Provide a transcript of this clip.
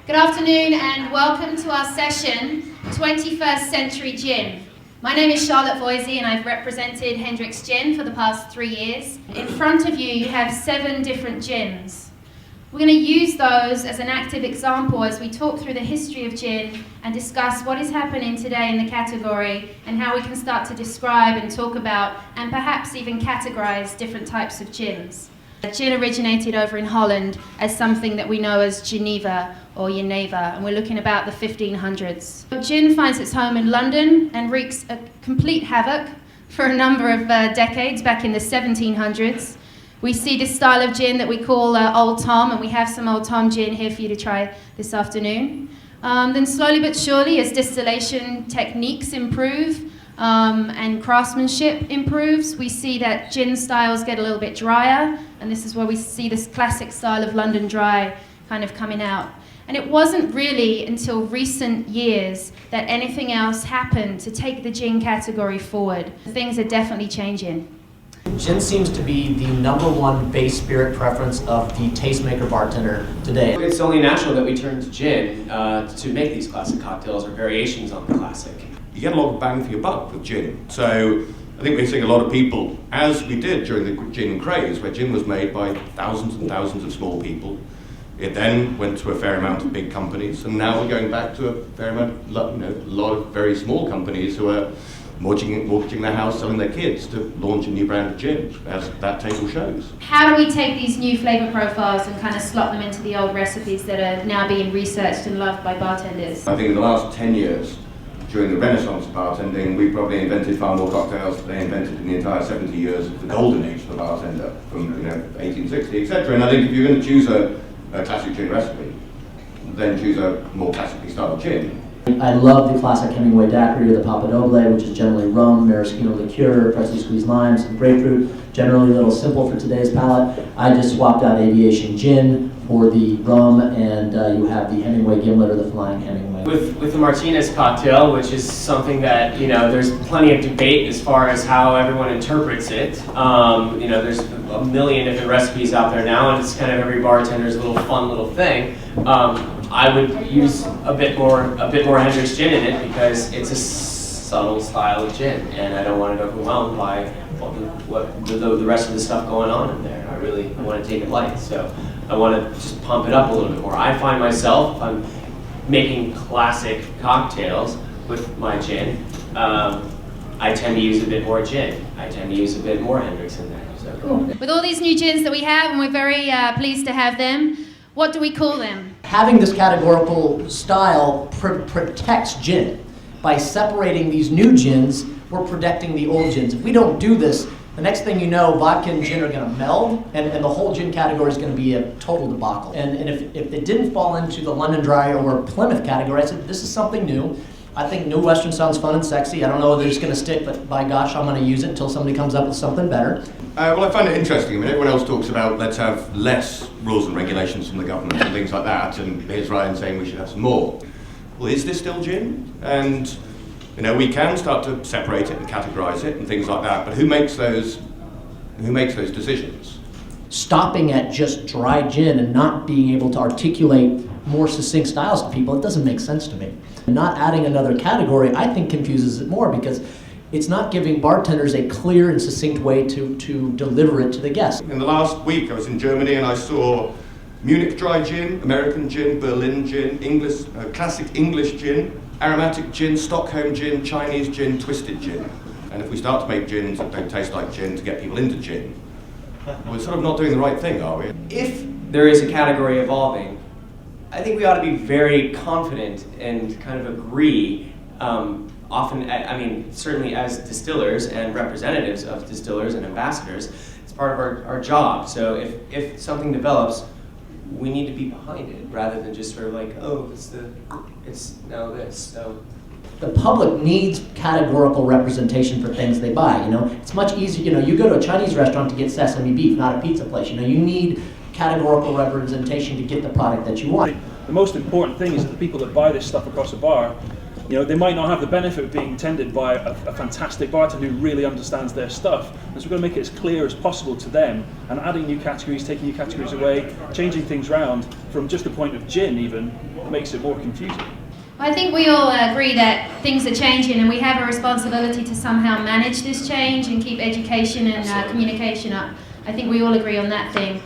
Good afternoon and welcome to our session, 21st Century Gin. My name is Charlotte Voisey and I've represented Hendrick's Gin for the past 3 years. In front of you, you have 7 different gins. We're going to use those as an active example as we talk through the history of gin and discuss what is happening today in the category and how we can start to describe and talk about and perhaps even categorize different types of gins. Gin originated over in Holland as something that we know as Geneva or Geneva, and we're looking about the 1500s. Gin finds its home in London and wreaks a complete havoc for a number of decades back in the 1700s. We see this style of gin that we call Old Tom, and we have some Old Tom gin here for you to try this afternoon. Then slowly but surely, as distillation techniques improve and craftsmanship improves, we see that gin styles get a little bit drier, and this is where we see this classic style of London Dry kind of coming out. And it wasn't really until recent years that anything else happened to take the gin category forward. Things are definitely changing. Gin seems to be the #1 base spirit preference of the tastemaker bartender today. It's only natural that we turn to gin to make these classic cocktails or variations on the classic. You get a lot of bang for your buck with gin. So I think we're seeing a lot of people, as we did during the gin craze, where gin was made by thousands and thousands of small people. It then went to a fair amount of big companies, and now we're going back to a fair amount, a lot of very small companies who are mortgaging their house, selling their kids to launch a new brand of gin, as that table shows. How do we take these new flavor profiles and kind of slot them into the old recipes that are now being researched and loved by bartenders? I think in the last 10 years, during the Renaissance of bartending, we probably invented far more cocktails than they invented in the entire 70 years of the golden age for the bartender, from 1860, etc. And I think if you're going to choose a classic gin recipe, then choose a more classically styled gin. I love the classic Hemingway daiquiri or the Papa Doble, which is generally rum, maraschino liqueur, freshly squeezed limes, and grapefruit. Generally a little simple for today's palate. I just swapped out Aviation Gin for the rum, and you have the Hemingway Gimlet or the Flying Hemingway. With the Martinez cocktail, which is something that, there's plenty of debate as far as how everyone interprets it. There's a million different recipes out there now, and it's kind of every bartender's fun little thing. I would use a bit more Hendrick's gin in it because it's a subtle style of gin, and I don't want it overwhelmed by the rest of the stuff going on in there. I really want to take it light, so I want to just pump it up a little bit more. I find myself, I'm making classic cocktails with my gin. I tend to use a bit more gin. I tend to use a bit more Hendrick's in there. So. Cool. With all these new gins that we have, and we're very pleased to have them, what do we call them? Having this categorical style protects gin. By separating these new gins, we're protecting the old gins. If we don't do this, the next thing you know, vodka and gin are going to meld, and the whole gin category is going to be a total debacle. And if it didn't fall into the London Dry or Plymouth category, I said, this is something new. I think New Western sounds fun and sexy. I don't know whether it's going to stick, but by gosh, I'm going to use it until somebody comes up with something better. Well, I find it interesting. I mean, everyone else talks about let's have less rules and regulations from the government and things like that, and here's Ryan saying we should have some more. Well, is this still gin? And we can start to separate it and categorize it and things like that, but who makes those decisions? Stopping at just dry gin and not being able to articulate more succinct styles to people, it doesn't make sense to me. Not adding another category, I think, confuses it more because it's not giving bartenders a clear and succinct way to deliver it to the guests. In the last week, I was in Germany and I saw Munich dry gin, American gin, Berlin gin, classic English gin, aromatic gin, Stockholm gin, Chinese gin, twisted gin. And if we start to make gins that don't taste like gin to get people into gin, we're sort of not doing the right thing, are we? If there is a category evolving, I think we ought to be very confident and kind of agree, certainly as distillers and representatives of distillers and ambassadors, it's part of our job. So if something develops, we need to be behind it rather than just sort of like, oh, it's now this. So the public needs categorical representation for things they buy. It's much easier. You go to a Chinese restaurant to get sesame beef, not a pizza place. You need categorical representation to get the product that you want. The most important thing is that the people that buy this stuff across the bar You know, they might not have the benefit of being tended by a fantastic bartender who really understands their stuff. And so we've got to make it as clear as possible to them, and adding new categories, taking new categories away, changing things around from just the point of gin even, makes it more confusing. I think we all agree that things are changing and we have a responsibility to somehow manage this change and keep education and communication up. I think we all agree on that thing.